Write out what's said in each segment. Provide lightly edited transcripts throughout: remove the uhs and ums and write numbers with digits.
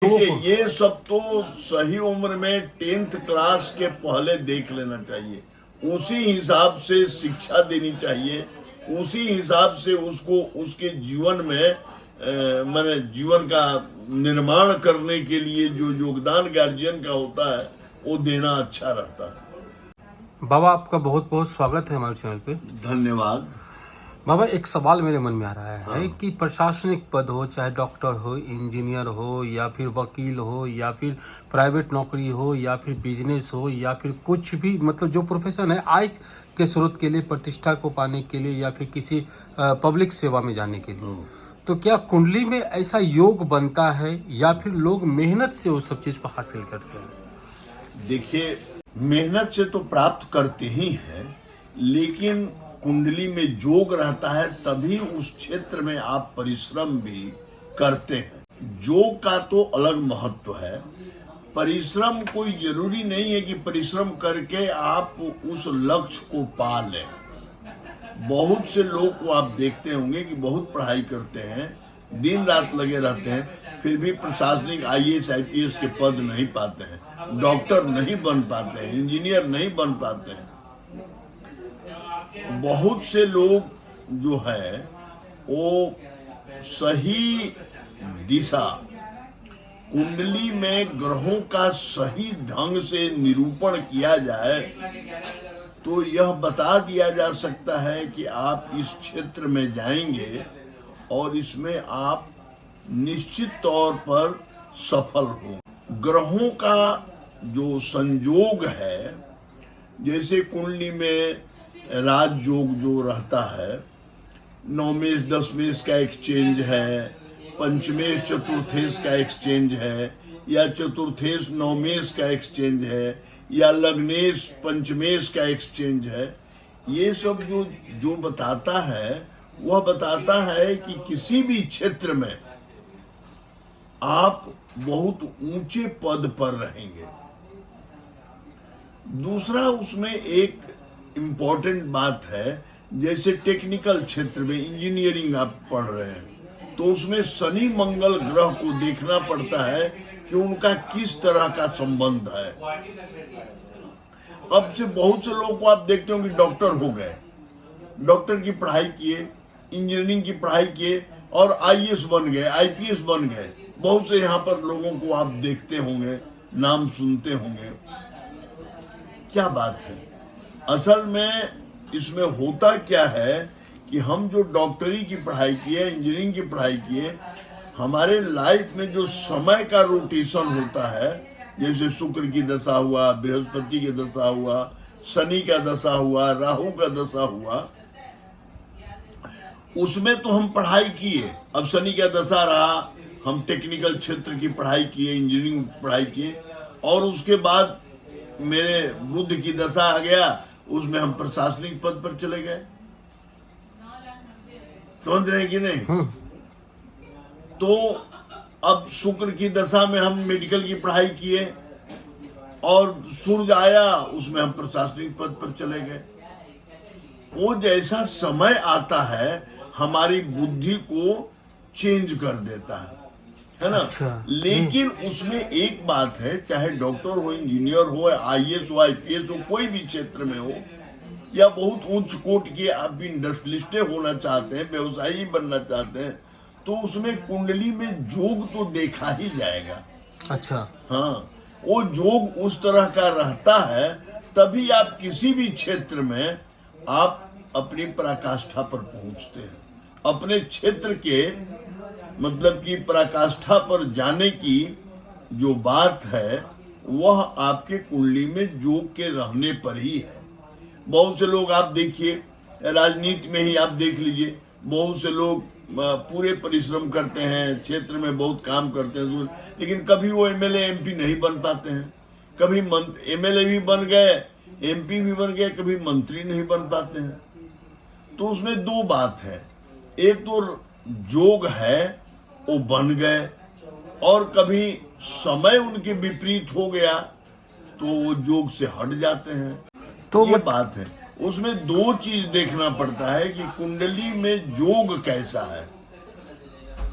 देखिए ये सब तो सही उम्र में 10th क्लास के पहले देख लेना चाहिए, उसी हिसाब से शिक्षा देनी चाहिए, उसी हिसाब से उसको उसके जीवन में माने जीवन का निर्माण करने के लिए जो योगदान गार्जियन का होता है वो देना अच्छा रहता है। बाबा आपका बहुत बहुत स्वागत है हमारे चैनल पे। धन्यवाद। बाबा एक सवाल मेरे मन में आ रहा है कि प्रशासनिक पद हो, चाहे डॉक्टर हो, इंजीनियर हो, या फिर वकील हो, या फिर प्राइवेट नौकरी हो, या फिर बिजनेस हो, या फिर कुछ भी मतलब जो प्रोफेशन है आय के स्रोत के लिए, प्रतिष्ठा को पाने के लिए, या फिर किसी पब्लिक सेवा में जाने के लिए, तो क्या कुंडली में ऐसा योग बनता है या फिर लोग मेहनत से उस सब चीज को हासिल करते हैं? देखिए मेहनत से तो प्राप्त करते ही हैं, लेकिन कुंडली में जोग रहता है तभी उस क्षेत्र में आप परिश्रम भी करते हैं। जोग का तो अलग महत्व है। परिश्रम कोई जरूरी नहीं है कि परिश्रम करके आप उस लक्ष्य को पा लें। बहुत से लोग को आप देखते होंगे कि बहुत पढ़ाई करते हैं, दिन रात लगे रहते हैं, फिर भी प्रशासनिक IAS IPS के पद नहीं पाते हैं, डॉक्टर नहीं बन पाते हैं, इंजीनियर नहीं बन पाते हैं। बहुत से लोग जो है वो सही दिशा, कुंडली में ग्रहों का सही ढंग से निरूपण किया जाए तो यह बता दिया जा सकता है कि आप इस क्षेत्र में जाएंगे और इसमें आप निश्चित तौर पर सफल हों। ग्रहों का जो संयोग है, जैसे कुंडली में राजयोग जो रहता है, नौमेश दसमेश का एक्सचेंज है, पंचमेश चतुर्थेश का एक्सचेंज है, या चतुर्थेश नौमेश का एक्सचेंज है, या लग्नेश पंचमेश का एक्सचेंज है, ये सब जो बताता है वह बताता है कि किसी भी क्षेत्र में आप बहुत ऊंचे पद पर रहेंगे। दूसरा उसमें एक इम्पोर्टेंट बात है, जैसे टेक्निकल क्षेत्र में इंजीनियरिंग आप पढ़ रहे हैं तो उसमें शनि मंगल ग्रह को देखना पड़ता है कि उनका किस तरह का संबंध है। अब से बहुत से लोगों को आप देखते हो कि डॉक्टर हो गए, डॉक्टर की पढ़ाई किए, इंजीनियरिंग की पढ़ाई किए और IAS बन गए, IPS बन गए। बहुत से यहाँ पर लोगों को आप देखते होंगे, नाम सुनते होंगे। क्या बात है? असल में इसमें होता क्या है कि हम जो डॉक्टरी की पढ़ाई किए, इंजीनियरिंग की पढ़ाई किए, हमारे लाइफ में जो समय का रोटेशन होता है, जैसे शुक्र की दशा हुआ, बृहस्पति की दशा हुआ, शनि का दशा हुआ, राहु का दशा हुआ, उसमें तो हम पढ़ाई किए। अब शनि का दशा रहा, हम टेक्निकल क्षेत्र की पढ़ाई किए, इंजीनियरिंग पढ़ाई किए, और उसके बाद मेरे बुध की दशा आ गया, उसमें हम प्रशासनिक पद पर चले गए। समझ रहे हैं कि नहीं? तो अब शुक्र की दशा में हम मेडिकल की पढ़ाई किए और सूर्य आया, उसमें हम प्रशासनिक पद पर चले गए। वो जैसा समय आता है हमारी बुद्धि को चेंज कर देता है ना? अच्छा। लेकिन उसमें एक बात है, चाहे डॉक्टर हो, इंजीनियर हो, IAS हो, IPS हो, कोई भी क्षेत्र में हो, या बहुत उच्च कोट के आप इंडस्ट्रियलिस्ट होना चाहते हैं, व्यवसायी बनना चाहते हैं, तो उसमें कुंडली में जोग तो देखा ही जाएगा। अच्छा। हाँ, वो जोग उस तरह का रहता है, तभी आप किसी भी क्षेत्र में आप अपनी पराकाष्ठा पर पहुंचते हैं। अपने क्षेत्र के मतलब कि पराकाष्ठा पर जाने की जो बात है वह आपके कुंडली में जोग के रहने पर ही है। बहुत से लोग आप देखिए, राजनीति में ही आप देख लीजिए, बहुत से लोग पूरे परिश्रम करते हैं, क्षेत्र में बहुत काम करते हैं, लेकिन कभी वो MLA MP नहीं बन पाते हैं। कभी MLA भी बन गए, MP भी बन गए, कभी मंत्री नहीं बन पाते हैं। तो उसमें दो बात है, एक तो जोग है वो बन गए, और कभी समय उनके विपरीत हो गया तो वो जोग से हट जाते हैं। तो ये बात है, उसमें दो चीज देखना पड़ता है कि कुंडली में जोग कैसा है,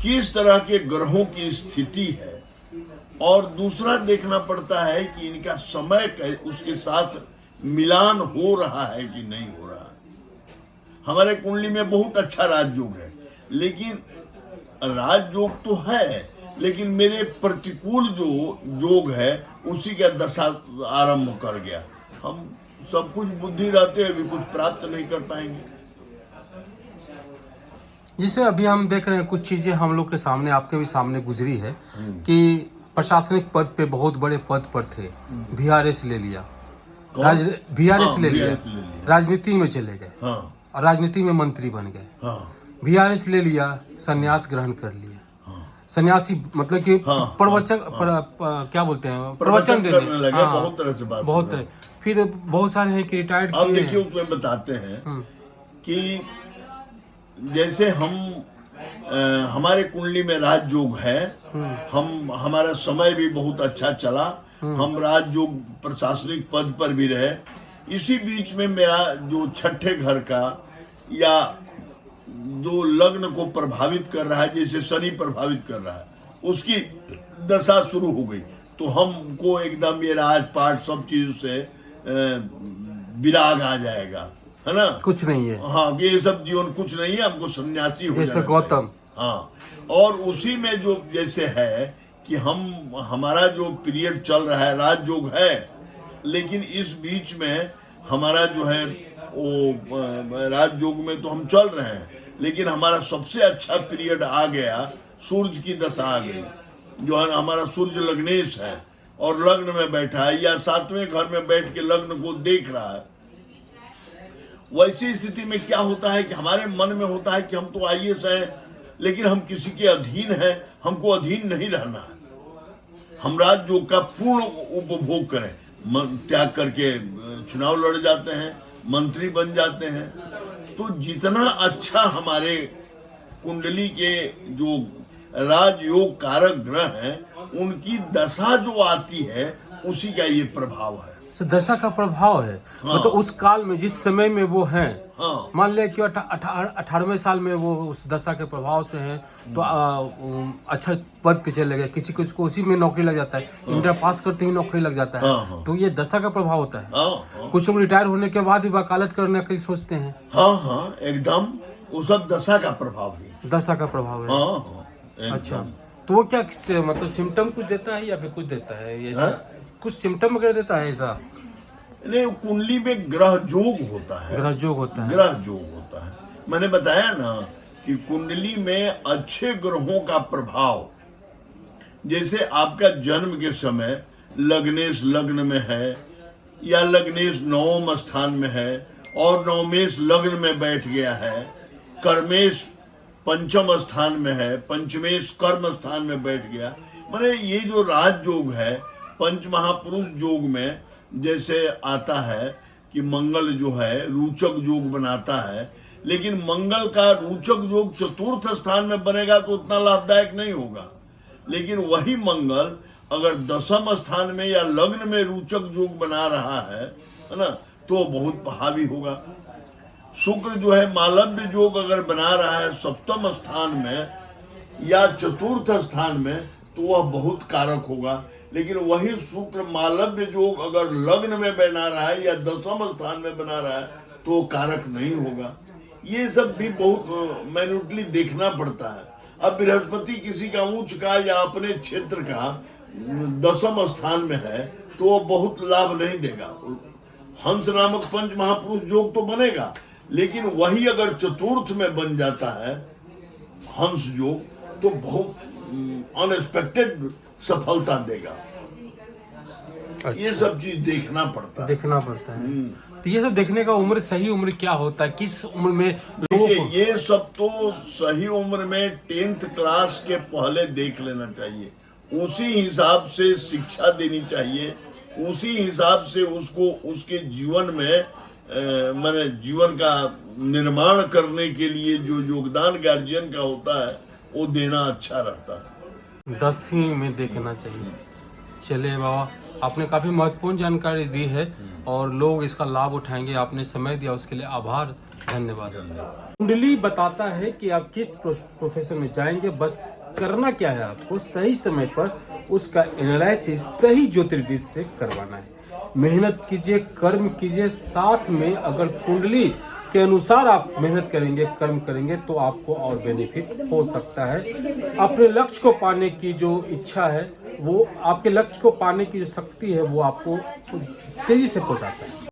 किस तरह के ग्रहों की स्थिति है, और दूसरा देखना पड़ता है कि इनका समय उसके साथ मिलान हो रहा है कि नहीं हो रहा है। हमारे कुंडली में बहुत अच्छा राजयोग है, लेकिन राजयोग तो है, लेकिन मेरे प्रतिकूल जो योग है उसी का दशा आरंभ कर गया। हम सब कुछ बुद्धि रहते हुए भी कुछ प्राप्त नहीं कर पाएंगे। जैसे अभी हम देख रहे हैं कुछ चीजें हम लोग के सामने, आपके भी सामने गुजरी है कि प्रशासनिक पद पे बहुत बड़े पद पर थे, VRS ले लिया, VRS ले लिया, राजनीति में चले गए, हाँ, और राजनीति में मंत्री बन गए। हाँ, VRS ले लिया, संन्यास ग्रहण कर लिया, सन्यासी मतलब कि प्रवचक क्या बोलते हैं, प्रवचन करने लगे, हाँ, बहुत तरह से बात बहुत तरह। फिर बहुत सारे हैं कि रिटायर्ड अब किए देखिए उसमें बताते हैं कि जैसे हमारे कुंडली में राजयोग है, हमारा समय भी बहुत अच्छा चला, हम राजयोग प्रशासनिक पद पर भी रहे। इसी बीच में मेरा जो छठे घर का या जो लग्न को प्रभावित कर रहा है, जैसे शनि प्रभावित कर रहा है, उसकी दशा शुरू हो गई, तो हमको एकदम ये राजपाट सब चीज से विराग आ जाएगा, है ना, कुछ नहीं है। हाँ, ये सब जीवन कुछ नहीं है, हमको सन्यासी हो जैसे जाना गौतम, हाँ। और उसी में जो जैसे है कि हमारा जो पीरियड चल रहा है राजयोग है, लेकिन इस बीच में हमारा जो है वो राजयोग में तो हम चल रहे हैं, लेकिन हमारा सबसे अच्छा पीरियड आ गया, सूर्य की दशा आ गई, जो है हमारा सूर्य लग्नेश है और लग्न में बैठा है या 7वें घर में बैठ के लग्न को देख रहा है। वैसी स्थिति में क्या होता है कि हमारे मन में होता है कि हम तो IAS हैं, लेकिन हम किसी के अधीन हैं, हमको अधीन नहीं रहना है, हम राजयोग का पूर्ण उपभोग करें, त्याग करके चुनाव लड़ जाते हैं, मंत्री बन जाते हैं। तो जितना अच्छा हमारे कुंडली के जो राजयोग कारक ग्रह हैं, उनकी दशा जो आती है उसी का ये प्रभाव है। तो दशा का प्रभाव है। हाँ। मतलब उस काल में जिस समय में वो हैं, हाँ, मान लिया कि 18वें साल में वो उस दशा के प्रभाव से हैं, तो अच्छा पद पे चले गए, किसी को उसी में नौकरी लग जाता है, इंटर पास करते ही नौकरी लग जाता है। हाँ, हाँ। तो ये दशा का प्रभाव होता है। हाँ, हाँ, कुछ लोग रिटायर होने के बाद भी वकालत करने का सोचते हैं। हाँ, हाँ, एकदम वो सब दशा का प्रभाव है। दशा का प्रभाव है। हाँ, हाँ, एकदम। अच्छा, तो वो क्या मतलब सिम्टम कुछ देता है या फिर कुछ देता है ऐसा? हाँ? कुछ सिम्टम वगैरह देता है ऐसा? नहीं, कुंडली में ग्रह जोग होता है, ग्रह जोग होता है। ग्रह जोग होता है। मैंने बताया ना कि कुंडली में अच्छे ग्रहों का प्रभाव, जैसे आपका जन्म के समय लग्नेश लग्न में है या लग्नेश 9वें स्थान में है और नवमेश लग्न में बैठ गया है, कर्मेश 5म स्थान में है, पंचमेश कर्म स्थान में बैठ गया, माने ये जो राजयोग है पंच महापुरुष योग में जैसे आता है कि मंगल जो है रूचक योग बनाता है, लेकिन मंगल का रूचक योग चतुर्थ स्थान में बनेगा तो उतना लाभदायक नहीं होगा, लेकिन वही मंगल अगर 10म स्थान में या लग्न में रूचक योग बना रहा है ना, तो बहुत हावी होगा। शुक्र जो है मालव्य योग अगर बना रहा है 7म स्थान में या चतुर्थ स्थान में, तो वह बहुत कारक होगा, लेकिन वही शुक्र मालव्य योग अगर लग्न में बना रहा है या 10म स्थान में बना रहा है तो वो कारक नहीं होगा। ये सब भी बहुत मैन्युटली देखना पड़ता है। अब बृहस्पति किसी का उच्च का या अपने क्षेत्र का 10म स्थान में है तो वो बहुत लाभ नहीं देगा। हंस नामक पंच महापुरुष योग तो बनेगा, लेकिन वही अगर चतुर्थ में बन जाता है हंस योग, तो बहुत अनएक्सपेक्टेड सफलता देगा। अच्छा। ये सब चीज देखना पड़ता है। तो ये सब देखने का उम्र, सही उम्र क्या होता है, किस उम्र में देखिए ये सब तो सही उम्र में 10th क्लास के पहले देख लेना चाहिए, उसी हिसाब से शिक्षा देनी चाहिए, उसी हिसाब से उसको उसके जीवन में माने जीवन का निर्माण करने के लिए जो योगदान गार्जियन का होता है वो देना अच्छा रहता है। 10वीं में देखना चाहिए। चलिए बाबा, आपने काफ़ी महत्वपूर्ण जानकारी दी है और लोग इसका लाभ उठाएंगे। आपने समय दिया उसके लिए आभार, धन्यवाद। कुंडली बताता है कि आप किस प्रोफेशन में जाएंगे, बस करना क्या है, आपको सही समय पर उसका एनालिसिस सही ज्योतिर्विद से करवाना है। मेहनत कीजिए, कर्म कीजिए, साथ में अगर कुंडली के अनुसार आप मेहनत करेंगे, कर्म करेंगे तो आपको और बेनिफिट हो सकता है। अपने लक्ष्य को पाने की जो इच्छा है, वो आपके लक्ष्य को पाने की जो शक्ति है, वो आपको तेजी से पहुंचाता है।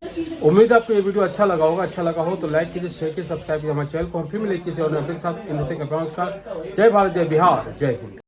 उम्मीद है आपको ये वीडियो अच्छा लगा होगा। अच्छा लगा हो तो लाइक कीजिए, शेयर कीजिए, सब्सक्राइब कीजिए हमारे चैनल को। हम फिर मिलेंगे किसी और नए के साथ। इन का नमस्कार। जय भारत, जय बिहार, जय हिंद।